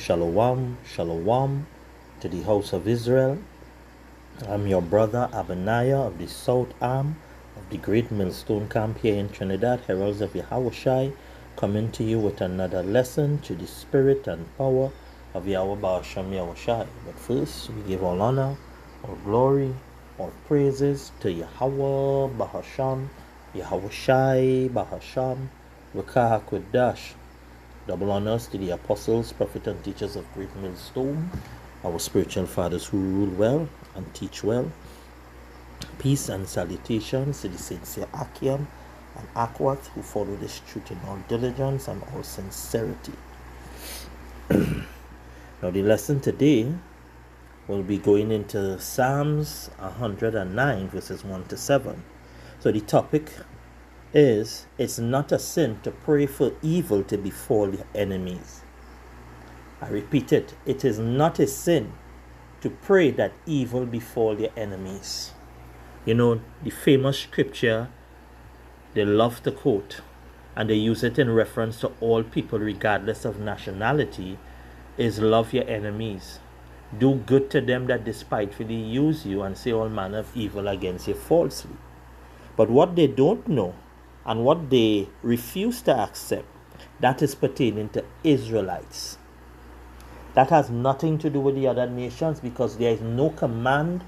Shalom, shalom to the house of Israel. I'm your brother Abaniah of the South Arm of the Great Millstone Camp here in Trinidad, Heralds of Yahushai, coming to you with another lesson to the spirit and power of Yahweh Ba'asham Yahushai. But first, we give all honor, all glory, all praises to Yahweh Ba'asham Yahushai Ba'asham Wekah HaKodesh. Double honors to the apostles, prophets, and teachers of Great Millstone, our spiritual fathers who rule well and teach well. Peace and salutations to the saints here, Akiam and Akwat, who follow this truth in all diligence and all sincerity. Now, the lesson today will be going into Psalms 109, verses 1 to 7. So, the topic is, it's not a sin to pray for evil to befall your enemies. I repeat it, it is not a sin to pray that evil befall your enemies. You know, the famous scripture they love to quote, and they use it in reference to all people regardless of nationality, is love your enemies. Do good to them that despitefully use you, and say all manner of evil against you falsely. But what they don't know, and what they refuse to accept, that is pertaining to Israelites. That has nothing to do with the other nations, because there is no command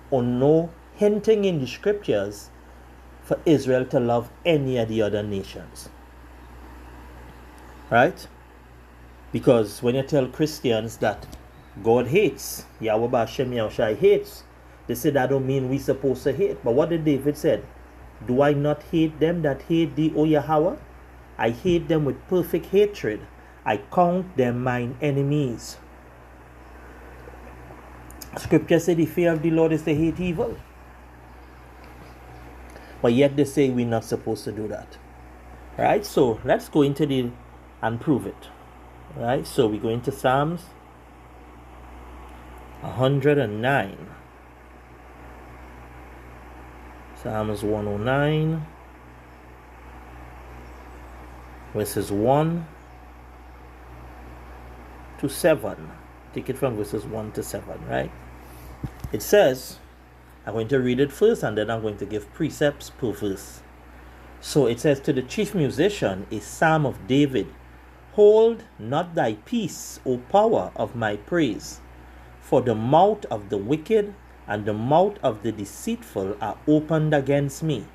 or no hinting in the scriptures for Israel to love any of the other nations. Right? Because when you tell Christians that God hates, Yahweh Ba'ashem Yahushai hates, they say that don't mean we're supposed to hate. But what did David said? Do I not hate them that hate thee, O Yahweh? I hate them with perfect hatred. I count them mine enemies. Scripture said the fear of the Lord is to hate evil. But yet they say we're not supposed to do that. Right? So let's go into the and prove it. Right? So we go into Psalms 109. Psalms 109, verses 1 to 7. Take it from verses 1 to 7, right? It says, I'm going to read it first and then I'm going to give precepts per verse. So it says, to the chief musician, a psalm of David, hold not thy peace, O power of my praise, for the mouth of the wicked and the mouth of the deceitful are opened against me.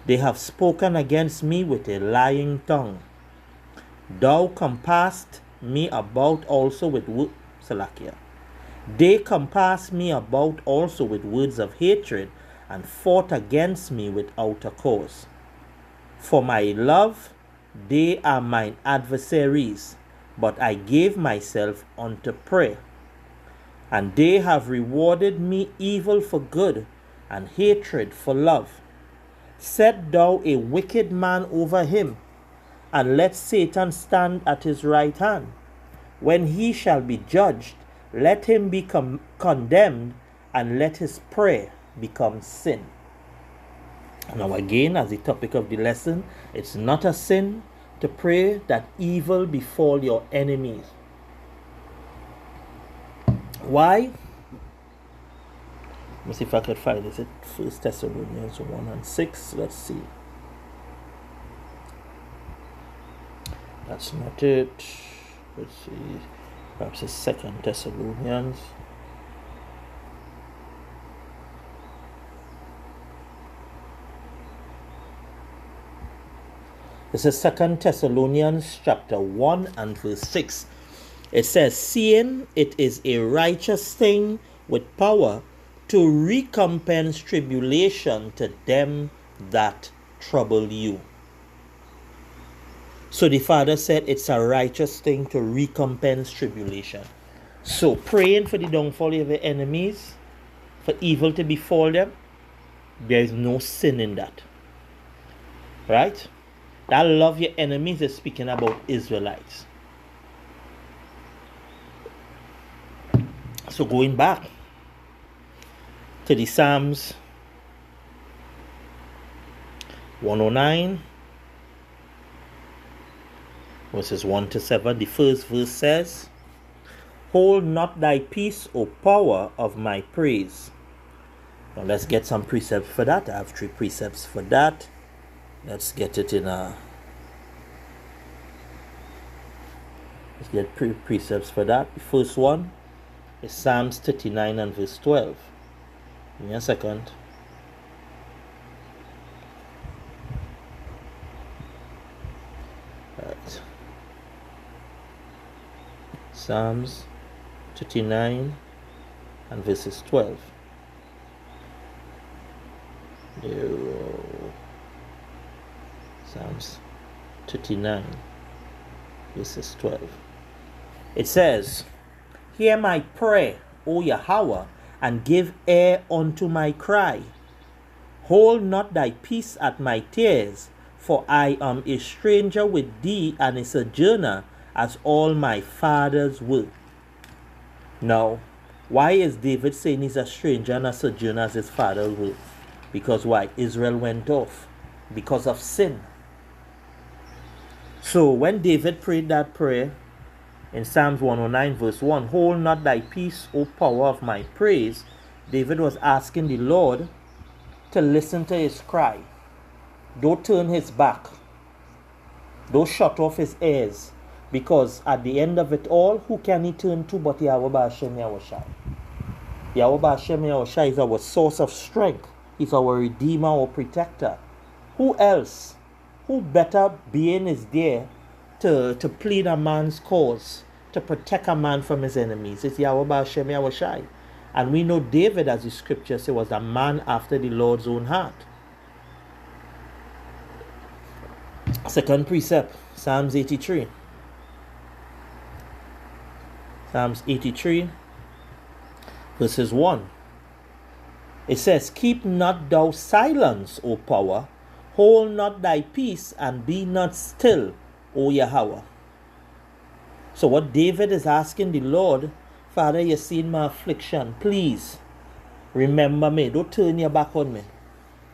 They have spoken against me with a lying tongue. Thou compassed me about also with They compassed me about also with words of hatred, and fought against me without a cause. For my love, they are mine adversaries, but I gave myself unto prayer. And they have rewarded me evil for good, and hatred for love. Set thou a wicked man over him, and let Satan stand at his right hand. When he shall be judged, let him be condemned, and let his prayer become sin. Now again, as the topic of the lesson, it's not a sin to pray that evil befall your enemies. Why? Let me see if I could find it. 1 Thessalonians 1 and 6. Let's see. That's not it. Let's see. Perhaps it's 2 Thessalonians. This is 2 Thessalonians chapter 1 and verse 6. It says, seeing it is a righteous thing with power to recompense tribulation to them that trouble you. So the Father said it's a righteous thing to recompense tribulation. So praying for the downfall of your enemies, for evil to befall them, there is no sin in that. Right? That love your enemies is speaking about Israelites. So going back to the Psalms 109, verses 1 to 7, the first verse says, Hold not thy peace, O power of my praise. Now let's get some precepts for that. I have 3 precepts for that. Let's get it in a... Let's get precepts for that. The first one is Psalms 39 and verse 12. Give me a second. Right. Psalms 39 and verses 12. Psalms 39 verses 12. It says, Hear my prayer, O Yahweh, and give ear unto my cry. Hold not thy peace at my tears, for I am a stranger with thee and a sojourner, as all my fathers were. Now, why is David saying he's a stranger and a sojourner as his father were? Because why? Israel went off. Because of sin. So when David prayed that prayer in Psalms 109 verse 1, Hold not thy peace, O power of my praise, David was asking the Lord to listen to his cry. Don't turn his back. Don't shut off his ears. Because at the end of it all, who can he turn to but Yahweh Ba'Shem Yahushai? Yahweh Ba'Shem Yahushai is our source of strength. He's our redeemer or protector. Who else? Who better being is there to plead a man's cause, to protect a man from his enemies? It's Yahweh Ba'Shem Yahushai. And we know David, as the scripture says, was a man after the Lord's own heart. Second precept, Psalms 83. Psalms 83, verses 1. It says, Keep not thou silence, O power, hold not thy peace, and be not still, O Yahweh. So what David is asking the Lord, Father, you seen my affliction. Please, remember me. Don't turn your back on me.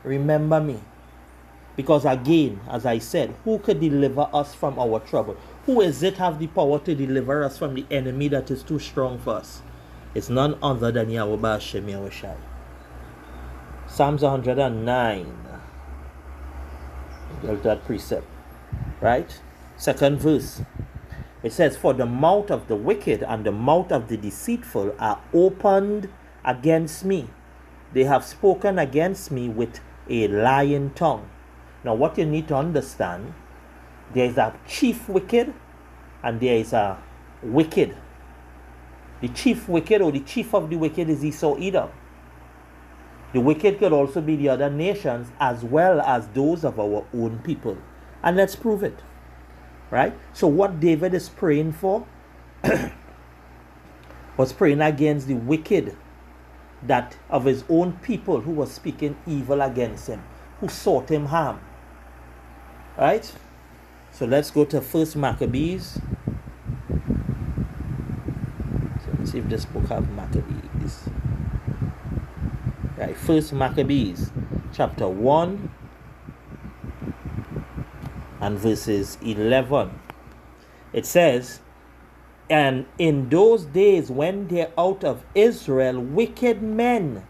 Remember me. Because again, as I said, who could deliver us from our trouble? Who is it have the power to deliver us from the enemy that is too strong for us? It's none other than Yahweh Ba'Shem Yahushai. Psalms 109. Built that precept. Right? Second verse. It says, For the mouth of the wicked and the mouth of the deceitful are opened against me. They have spoken against me with a lying tongue. Now what you need to understand, there is a chief wicked and there is a wicked. The chief wicked or the chief of the wicked is Esau Edom. The wicked could also be the other nations as well as those of our own people. And let's prove it. Right? So what David is praying for was praying against the wicked that of his own people who was speaking evil against him, who sought him harm. Right? So let's go to 1 Maccabees. So let's see if this book have Maccabees. Right, 1 Maccabees chapter 1 and verses 11. It says, And in those days when there out of Israel wicked men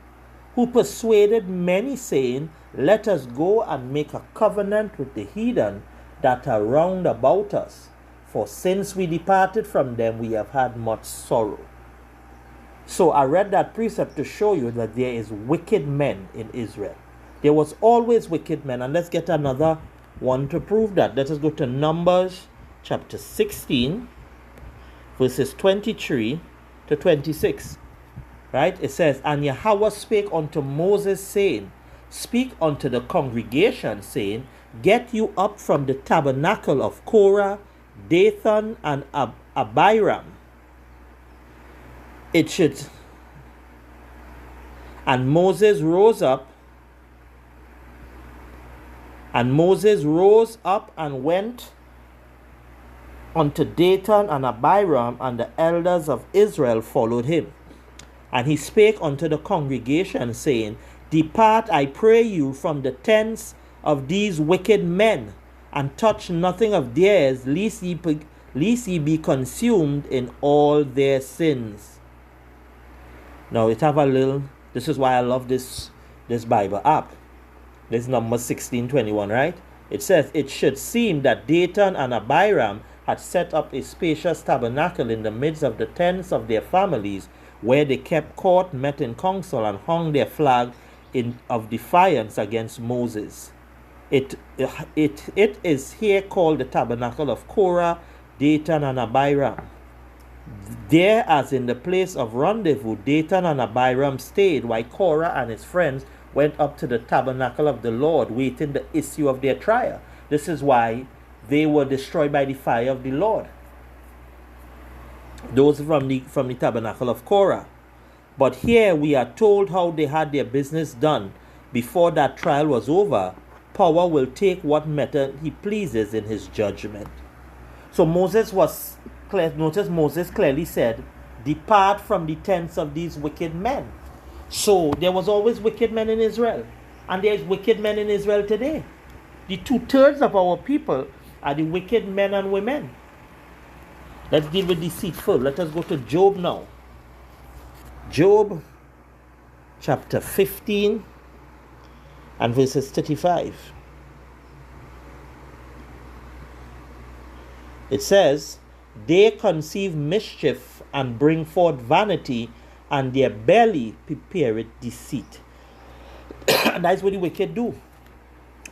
who persuaded many, saying, Let us go and make a covenant with the heathen that are round about us. For since we departed from them, we have had much sorrow. So I read that precept to show you that there is wicked men in Israel. There was always wicked men. And let's get another one to prove that. Let us go to Numbers chapter 16, verses 23 to 26. Right? It says, And Yahweh spake unto Moses, saying, Speak unto the congregation, saying, Get you up from the tabernacle of Korah, Dathan, and Abiram. It should. And Moses rose up and went unto Dathan and Abiram, and the elders of Israel followed him. And he spake unto the congregation, saying, Depart, I pray you, from the tents of these wicked men, and touch nothing of theirs, lest lest ye be consumed in all their sins. Now it have a little, this is why I love this Bible app. This number 1621, right? It says, it should seem that Dathan and Abiram had set up a spacious tabernacle in the midst of the tents of their families, where they kept court, met in council, and hung their flag of defiance against Moses. It is here called the tabernacle of Korah, Dathan, and Abiram. There, as in the place of rendezvous, Dathan and Abiram stayed, while Korah and his friends went up to the tabernacle of the Lord, waiting the issue of their trial. This is why they were destroyed by the fire of the Lord. Those from the tabernacle of Korah. But here we are told how they had their business done. Before that trial was over, power will take what method he pleases in his judgment. So Moses clearly said, depart from the tents of these wicked men. So there was always wicked men in Israel. And there is wicked men in Israel today. The 2/3 of our people are the wicked men and women. Let's deal with deceitful. Let us go to Job now. Job chapter 15 and verses 35. It says, they conceive mischief and bring forth vanity, and their belly prepareth deceit. And that's what the wicked do.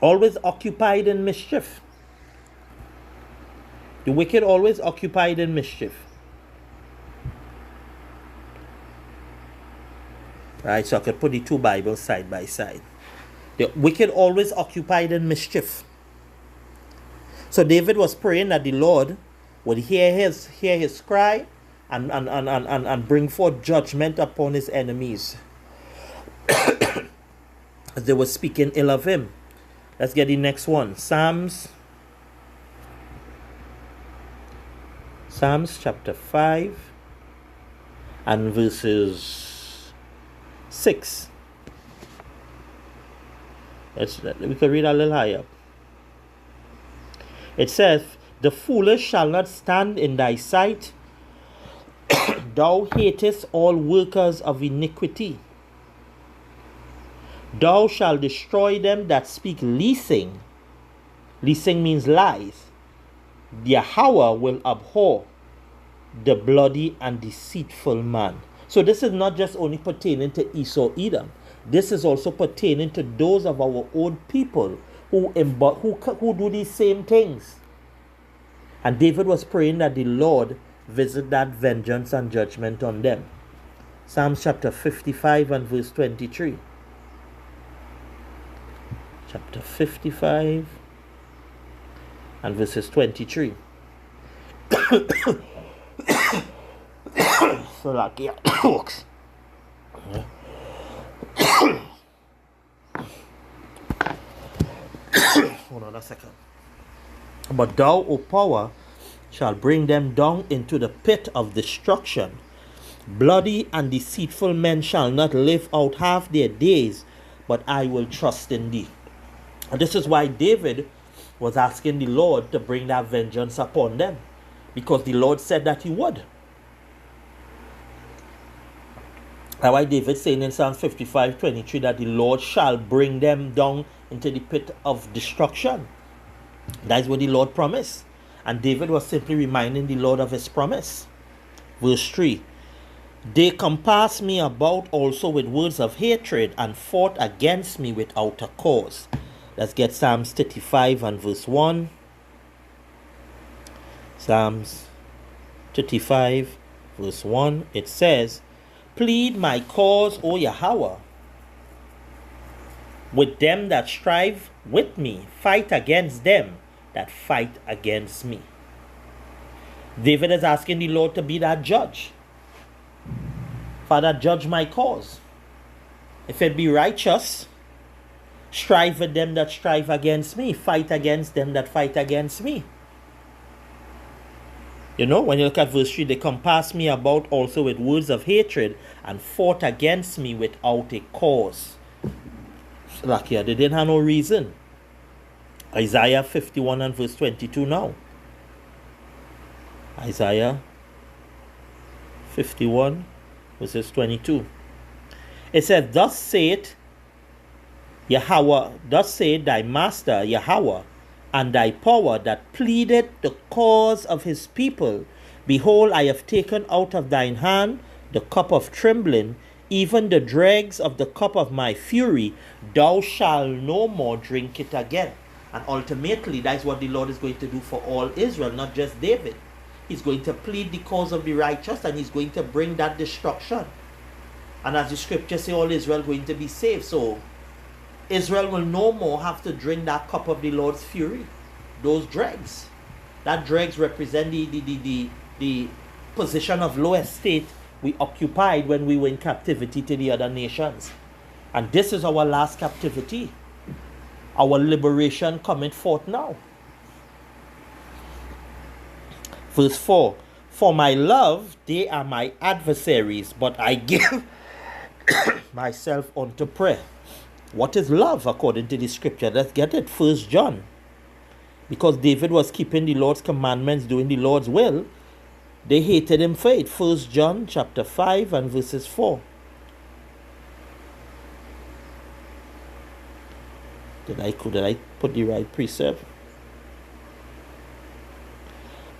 Always occupied in mischief. The wicked always occupied in mischief. Right, so I could put the two Bibles side by side. The wicked always occupied in mischief. So David was praying that the Lord would hear his cry and bring forth judgment upon his enemies as they were speaking ill of him. Let's get the next one. Psalms chapter 5 and verses 6. We can read a little higher. It says, the foolish shall not stand in thy sight. Thou hatest all workers of iniquity. Thou shalt destroy them that speak leasing. Leasing means lies. Yahweh will abhor the bloody and deceitful man. So this is not just only pertaining to Esau, Edom. This is also pertaining to those of our own people who do these same things. And David was praying that the Lord visit that vengeance and judgment on them. Psalms chapter 55 and verse 23. Chapter 55 and verses 23. So like, yeah, folks. Hold on a second. But thou, O power, shall bring them down into the pit of destruction. Bloody and deceitful men shall not live out half their days, but I will trust in thee. And this is why David was asking the Lord to bring that vengeance upon them, because the Lord said that he would. That's why David saying in Psalm 55:23 that the Lord shall bring them down into the pit of destruction. That is what the Lord promised. And David was simply reminding the Lord of his promise. Verse 3. They compassed me about also with words of hatred, and fought against me without a cause. Let's get Psalms 35 and verse 1. Psalms 35 verse 1. It says, plead my cause, O Yahweh, with them that strive with me. Fight against them that fight against me. David is asking the Lord to be that judge. Father, judge my cause. If it be righteous, strive with them that strive against me. Fight against them that fight against me. You know, when you look at verse 3, they compassed me about also with words of hatred, and fought against me without a cause. Like here, they didn't have no reason. Isaiah 51 and verse 22 now. Isaiah 51 verses 22. It says, thus saith Yahweh, thus saith thy master Yahweh, and thy power that pleaded the cause of his people. Behold, I have taken out of thine hand the cup of trembling, even the dregs of the cup of my fury. Thou shalt no more drink it again. And ultimately, that's what the Lord is going to do for all Israel, not just David. He's going to plead the cause of the righteous, and he's going to bring that destruction. And as the scriptures say, all Israel going to be saved. So Israel will no more have to drink that cup of the Lord's fury. Those dregs. That dregs represent the position of low estate we occupied when we were in captivity to the other nations. And this is our last captivity. Our liberation coming forth now. Verse 4. For my love, they are my adversaries, but I give myself unto prayer. What is love according to the scripture? Let's get it. 1 John. Because David was keeping the Lord's commandments, doing the Lord's will, they hated him for it. 1 John chapter 5 and verses 4. Did I put the right precept?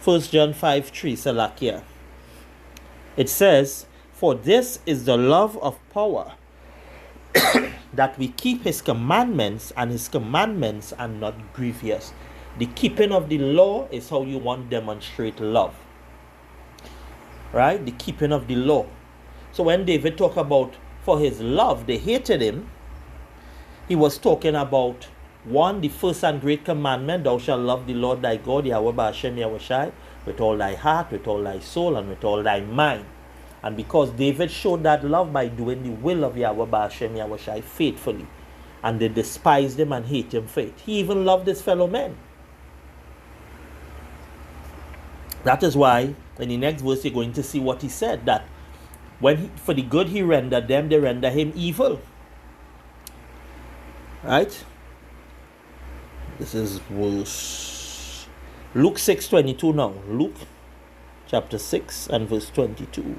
1 John 5:3, Salakia. It says, for this is the love of power, that we keep his commandments, and his commandments are not grievous. The keeping of the law is how you want to demonstrate love. Right? The keeping of the law. So when David talked about for his love, they hated him, he was talking about, one, the first and great commandment, thou shalt love the Lord thy God, Yahweh Ba'ashem Yahushai, with all thy heart, with all thy soul, and with all thy mind. And because David showed that love by doing the will of Yahweh Ba'ashem Yahushai faithfully, and they despised him and hate him for it. He even loved his fellow men. That is why in the next verse you're going to see what he said, that for the good he rendered them, they render him evil. Right? This is verse Luke 6:22 now. Luke chapter 6 and verse 22.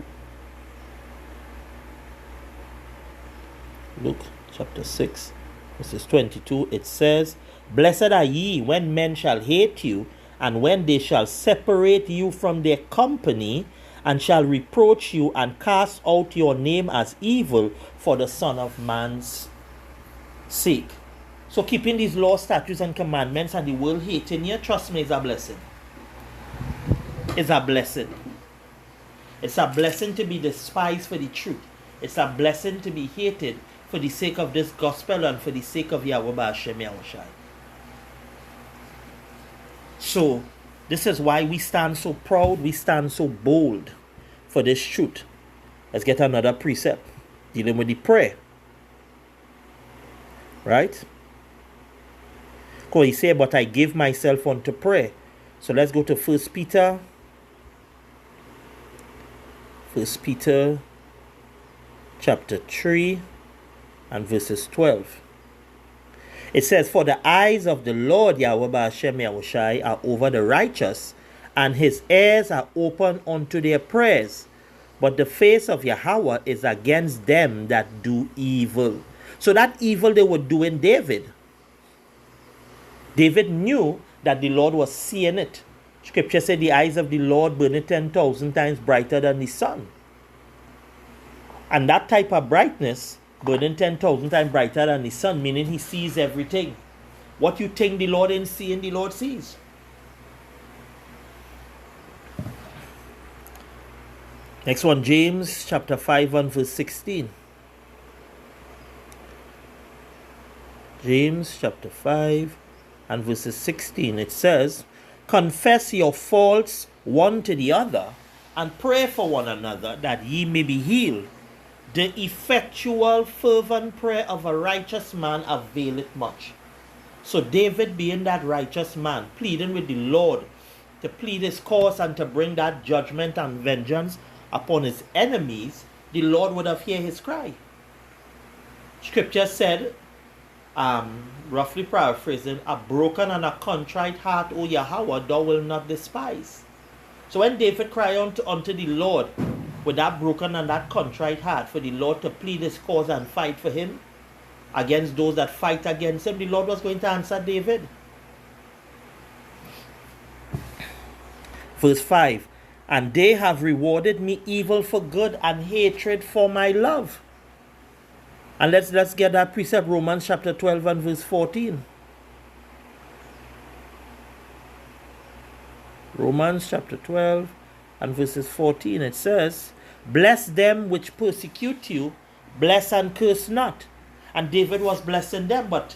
Luke chapter 6 verses 22. It says, blessed are ye when men shall hate you, and when they shall separate you from their company, and shall reproach you, and cast out your name as evil for the Son of Man's sake. So keeping these laws, statutes, and commandments, and the world hating you, trust me, is a blessing. It's a blessing. It's a blessing to be despised for the truth. It's a blessing to be hated for the sake of this gospel and for the sake of Yahweh Ba'ashem Yahushai. So, this is why we stand so proud, we stand so bold for this truth. Let's get another precept dealing with the prayer. Right? Because he said, but I give myself unto prayer. So let's go to 1 Peter. 1 Peter chapter 3 and verses 12. It says, for the eyes of the Lord Yahweh Ba'ashem Yahushai are over the righteous, and his ears are open unto their prayers. But the face of Yahweh is against them that do evil. So that evil they were doing David. David knew that the Lord was seeing it. Scripture said the eyes of the Lord burn 10,000 times brighter than the sun. And that type of brightness, burning 10,000 times brighter than the sun, meaning he sees everything. What you think the Lord ain't seeing, the Lord sees. Next one, James chapter 5 and verse 16. James chapter 5 and verses 16. It says, confess your faults one to the other, and pray for one another, that ye may be healed. The effectual fervent prayer of a righteous man availeth much. So David, being that righteous man, pleading with the Lord to plead his cause and to bring that judgment and vengeance upon his enemies, the Lord would have heard his cry. Scripture said, roughly paraphrasing, a broken and a contrite heart, O Yahweh, thou wilt not despise. So when David cried unto the Lord with that broken and that contrite heart for the Lord to plead his cause and fight for him against those that fight against him, the Lord was going to answer David. Verse 5, and they have rewarded me evil for good and hatred for my love. And let's get that precept, Romans chapter 12 and verse 14. Romans chapter 12 and verses 14, it says, bless them which persecute you, bless and curse not. And David was blessing them, but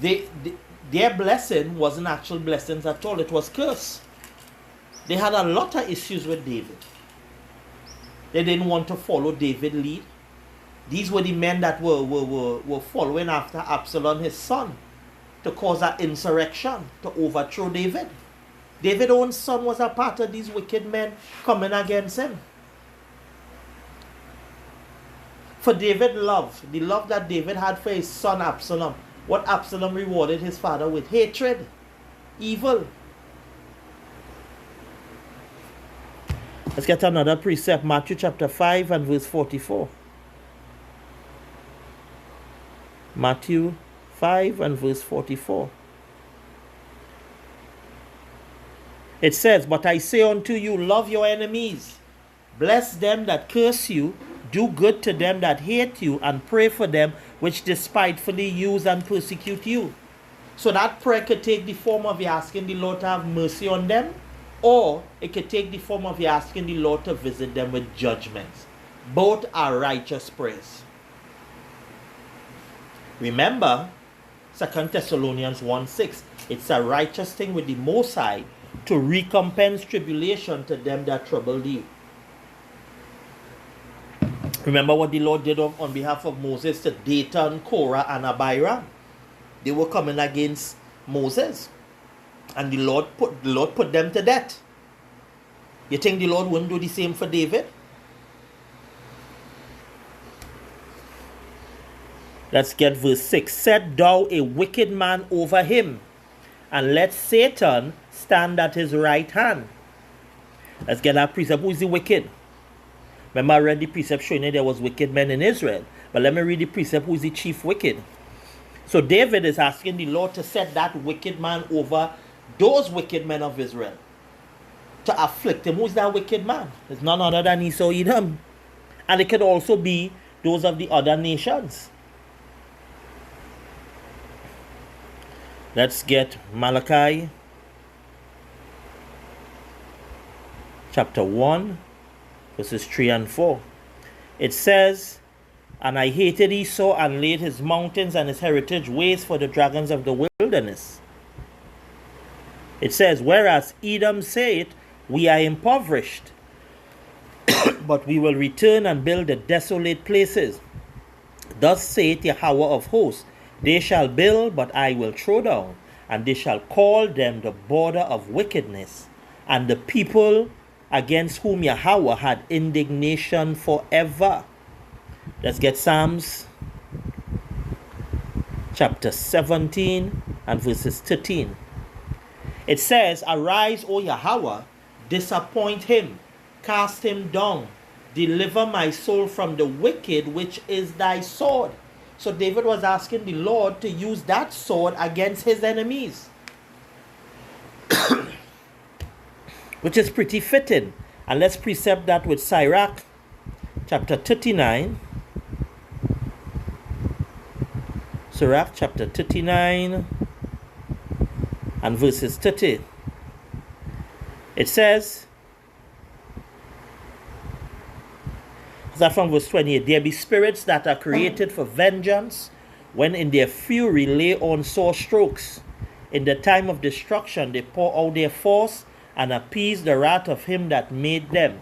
their blessing wasn't actual blessings at all. It was curse. They had a lot of issues with David. They didn't want to follow David's lead. These were the men that were following after Absalom, his son, to cause an insurrection, to overthrow David. David's own son was a part of these wicked men coming against him. For David loved, the love that David had for his son Absalom, what Absalom rewarded his father with: hatred, evil. Let's get another precept, Matthew chapter 5 and verse 44. Matthew 5 and verse 44. It says, but I say unto you, love your enemies, bless them that curse you, do good to them that hate you, and pray for them which despitefully use and persecute you. So that prayer could take the form of you asking the Lord to have mercy on them, or it could take the form of you asking the Lord to visit them with judgments. Both are righteous prayers. Remember 2 Thessalonians 1:6. It's a righteous thing with the Most High to recompense tribulation to them that trouble thee. Remember what the Lord did on behalf of Moses to Dathan, Korah, and Abiram. They were coming against Moses, and the Lord put them to death. You think the Lord wouldn't do the same for David? Let's get verse 6. Set thou a wicked man over him, and let Satan stand at his right hand. Let's get that precept. Who is the wicked? Remember, I read the precept showing you there was wicked men in Israel. But let me read the precept. Who is the chief wicked? So David is asking the Lord to set that wicked man over those wicked men of Israel, to afflict him. Who is that wicked man? It's none other than Esau, Edom. And it could also be those of the other nations. Let's get Malachi chapter 1 verses 3 and 4. It says, and I hated Esau and laid his mountains and his heritage waste for the dragons of the wilderness. It says, whereas Edom saith, we are impoverished, but we will return and build the desolate places. Thus saith Yahweh of hosts, they shall build, but I will throw down, and they shall call them the border of wickedness, and the people against whom Yahweh had indignation forever. Let's get Psalms chapter 17 and verses 13. It says, arise, O Yahweh, disappoint him, cast him down, deliver my soul from the wicked, which is thy sword. So David was asking the Lord to use that sword against his enemies, which is pretty fitting. And let's precept that with Sirach chapter 39. Sirach chapter 39 and verses 30. It says, that from verse 28, there be spirits that are created for vengeance, when in their fury lay on sore strokes. In the time of destruction they pour out their force, and appease the wrath of him that made them.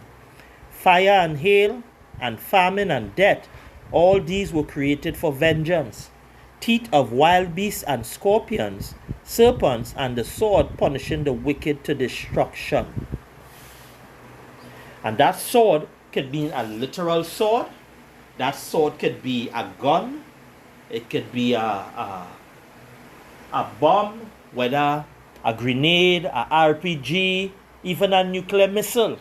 Fire and hail, and famine and death, all these were created for vengeance. Teeth of wild beasts and scorpions, serpents, and the sword punishing the wicked to destruction. And that sword could be a literal sword. That sword could be a gun. It could be a bomb, whether a grenade, a RPG, even a nuclear missile.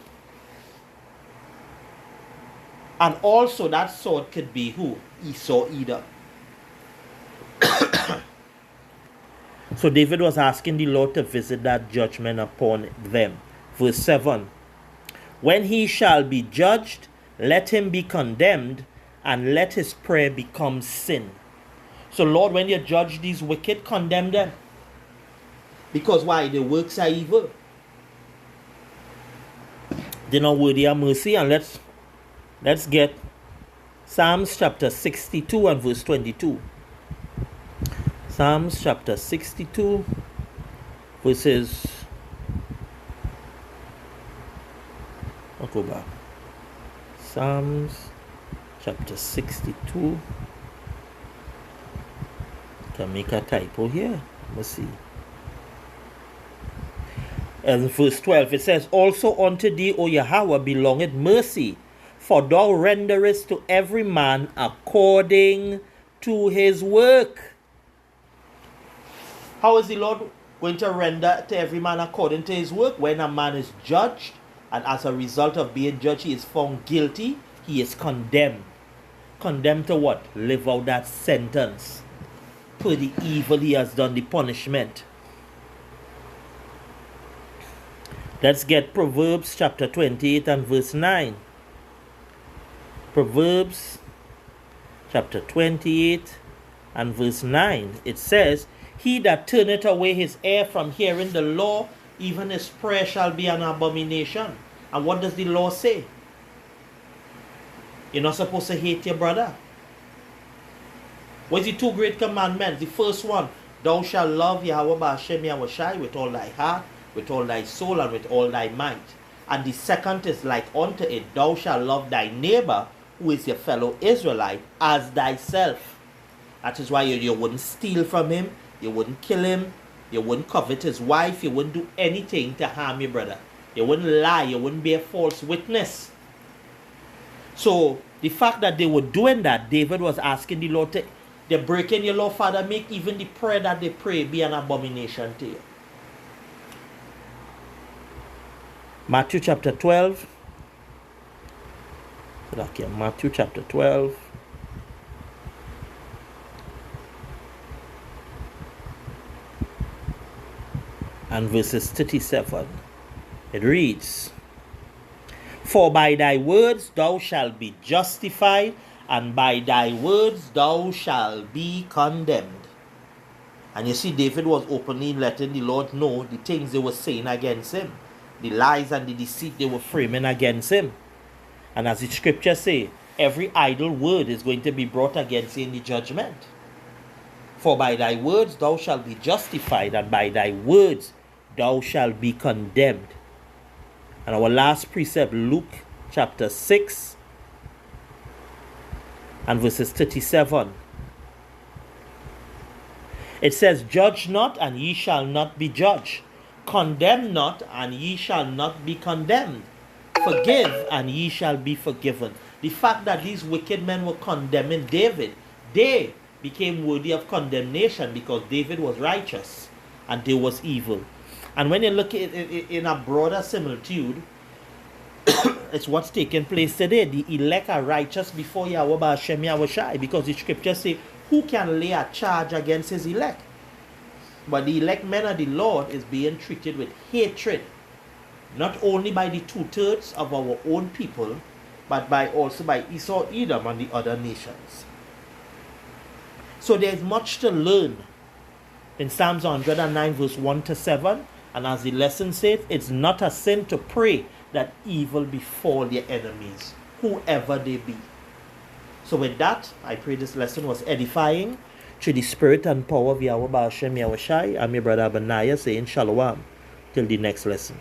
And also that sword could be who? Esau, Edom. So David was asking the Lord to visit that judgment upon them. Verse 7. When he shall be judged, let him be condemned, and let his prayer become sin. So Lord, when you judge these wicked, condemn them. Because why? Their works are evil. They're not worthy of mercy. And let's get Psalms chapter 62 and verse 22. Psalms chapter 62 verses, I'll go back. Psalms chapter 62. Can make a typo here. Let's see. And verse 12 it says, also unto thee, O Yahweh, belongeth mercy, for thou renderest to every man according to his work. How is the Lord going to render to every man according to his work? When a man is judged, and as a result of being judged, he is found guilty, he is condemned. Condemned to what? Live out that sentence. For the evil he has done, the punishment. Let's get Proverbs chapter 28 and verse 9. Proverbs chapter 28 and verse 9. It says, he that turneth away his ear from hearing the law, even his prayer shall be an abomination. And what does the law say? You're not supposed to hate your brother. What is the two great commandments? The first one, thou shalt love Yahweh Ba'ashem Yahushai with all thy heart, with all thy soul, and with all thy might. And the second is like unto it, thou shalt love thy neighbor, who is your fellow Israelite, as thyself. That is why you wouldn't steal from him, you wouldn't kill him, you wouldn't covet his wife, you wouldn't do anything to harm your brother. You wouldn't lie, you wouldn't be a false witness. So the fact that they were doing that, David was asking the Lord to, they're breaking your law, Father, make even the prayer that they pray be an abomination to you. Matthew chapter 12. Matthew chapter 12. And verses 37. It reads, for by thy words thou shalt be justified, and by thy words thou shalt be condemned. And you see, David was openly letting the Lord know the things they were saying against him, the lies and the deceit they were framing against him. And as the scriptures say, every idle word is going to be brought against you in the judgment. For by thy words thou shalt be justified, and by thy words thou shalt be condemned. And our last precept, Luke chapter 6 and verses 37. It says, judge not, and ye shall not be judged. Condemn not, and ye shall not be condemned. Forgive, and ye shall be forgiven. The fact that these wicked men were condemning David, they became worthy of condemnation because David was righteous and they was evil. And when you look at it in a broader similitude, it's what's taking place today. The elect are righteous before Yahweh Ba'ashem Yahushai, because the scriptures say, who can lay a charge against his elect? But the elect men of the Lord is being treated with hatred, not only by the 2/3 of our own people, but also by Esau, Edom, and the other nations. So there's much to learn in Psalms 109 verse 1 to 7. And as the lesson says, it's not a sin to pray that evil befall your enemies, whoever they be. So with that, I pray this lesson was edifying through the spirit and power of Yahweh Ba'ashem Yahushai. I'm your brother Abaniah saying shalom till the next lesson.